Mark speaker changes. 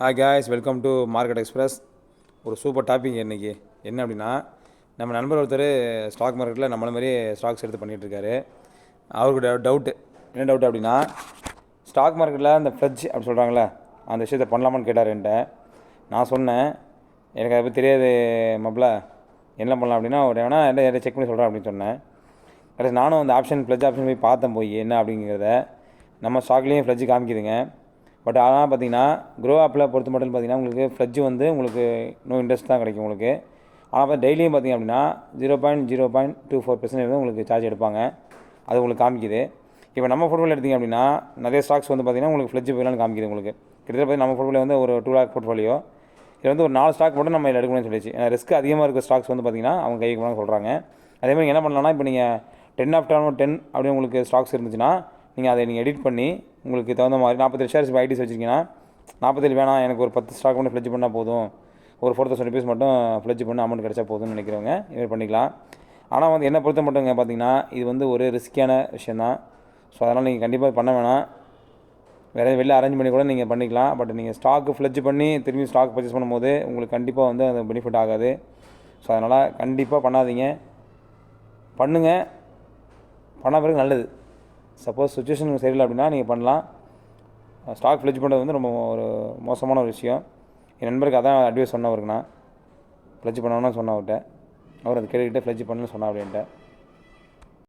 Speaker 1: Hi guys, welcome to market express. ஒரு super topic இன்றைக்கி என்ன அப்படின்னா, நம்ம நண்பர் ஒருத்தர் ஸ்டாக் மார்க்கெட்டில் நம்மள மாதிரி ஸ்டாக்ஸ் எடுத்து பண்ணிகிட்ருக்காரு. அவருக்கு டவுட்டு என்ன டவுட்டு அப்படின்னா, ஸ்டாக் மார்க்கெட்டில் அந்த ஃப்ளட்ஜ் அப்படி சொல்கிறாங்களே அந்த விஷயத்தை பண்ணலாமான்னு கேட்டார் என்கிட்ட. நான் சொன்னேன், எனக்கு அதை பற்றி தெரியாது மப்பில், என்ன பண்ணலாம் அப்படின்னா ஒரு வேணா என்ன செக் பண்ணி சொல்கிறேன் அப்படின்னு சொன்னேன். கடைசி நானும் அந்த ஃப்ளட்ஜ் ஆப்ஷன் போய் பார்த்தேன், போய் என்ன அப்படிங்கிறத. நம்ம ஸ்டாக்லேயும் ஃப்ளட்ஜ் காமிக்குதுங்க. பட் ஆனால் பார்த்தீங்கன்னா க்ரோ ஆப்பில் பொறுத்த மட்டும் பார்த்தீங்கன்னா உங்களுக்கு ஃப்ளட்ஜ் வந்து உங்களுக்கு நோ இன்ட்ரெஸ்ட் தான் கிடைக்கும் உங்களுக்கு. ஆனால் பார்த்து டெய்லியும் பார்த்திங்க அப்படின்னா 0.24% உங்களுக்கு சார்ஜ் எடுப்பாங்க. அது உங்களுக்கு காமிக்குது. இப்போ நம்ம போர்ட்ஃபோலியோ எடுத்திங்க அப்படின்னா நிறைய ஸ்டாக்ஸ் வந்து பார்த்திங்கன்னா உங்களுக்கு ஃப்ளட்ஜ் போயிடலான்னு காமிக்குது உங்களுக்கு. கிட்டத்தட்ட பார்த்தீங்கன்னா நம்ம போர்ட்ஃபோலியோ வந்து ஒரு 2 lakh போர்ட்ஃபோலியோ. இது வந்து ஒரு 4 ஸ்டாக் மட்டும் நம்ம இதில் எடுக்கணும்னு சொல்லிச்சு. ரிஸ்க் அதிகமாக இருக்க ஸ்டாக்ஸ் வந்து பார்த்திங்கன்னா அவங்க கைக்கு போகணும்னு சொல்கிறாங்க. அதேமாதிரி என்ன பண்ணலாம்னா, இப்போ நீங்கள் 10/10 அப்படின்னு உங்களுக்கு ஸ்டாக்ஸ் இருந்துச்சுன்னா நீங்கள் அதை நீங்கள் எடிட் பண்ணி உங்களுக்கு தகுந்த மாதிரி 47 ஷேர்ஸ் இப்போ ஐடிஸ் வச்சுருக்கீங்கன்னா 47 வேணாம், எனக்கு ஒரு 10 ஸ்டாக் மட்டும் ஃப்ளெட்ஜ் பண்ணால் போதும், ஒரு 4000 rupees மட்டும் ஃப்ளெட்ஜ் பண்ண அமௌண்ட் கிடச்சா போதும்னு நினைக்கிறவங்க இது பண்ணிக்கலாம். ஆனால் வந்து என்னை பொறுத்த மட்டுங்க பார்த்தீங்கன்னா இது வந்து ஒரு ரிஸ்கியான விஷயந்தான். ஸோ அதனால் நீங்கள் கண்டிப்பாக பண்ண வேணாம். வேறு வெளில அரேஞ்ச் பண்ணி கூட நீங்கள் பண்ணிக்கலாம். பட் நீங்கள் ஸ்டாக்கு ஃப்ளெட்ஜ் பண்ணி திரும்பி ஸ்டாக் பர்ச்சேஸ் பண்ணும்போது உங்களுக்கு கண்டிப்பாக வந்து அது பெனிஃபிட் ஆகாது. ஸோ அதனால் கண்டிப்பாக பண்ணாதீங்க. பண்ணுங்கள், பண்ண பிறகு நல்லது. சப்போஸ் சுச்சுவேஷன் சரியில்லை அப்படின்னா நீங்கள் பண்ணலாம். ஸ்டாக் ஃப்ளெட்ஜ் பண்ணுறது வந்து ரொம்ப ஒரு மோசமான ஒரு விஷயம். என் நண்பருக்கு அதான் அட்வைஸ் சொன்னவருக்கு, நான் ஃப்ளெட்ஜ் பண்ணணும்னு சொன்னவர்கிட்ட. அவர் அதை கேட்டுக்கிட்டே ஃப்ளெட்ஜ் பண்ணணும்னு சொன்னா அப்படின்ட்டு.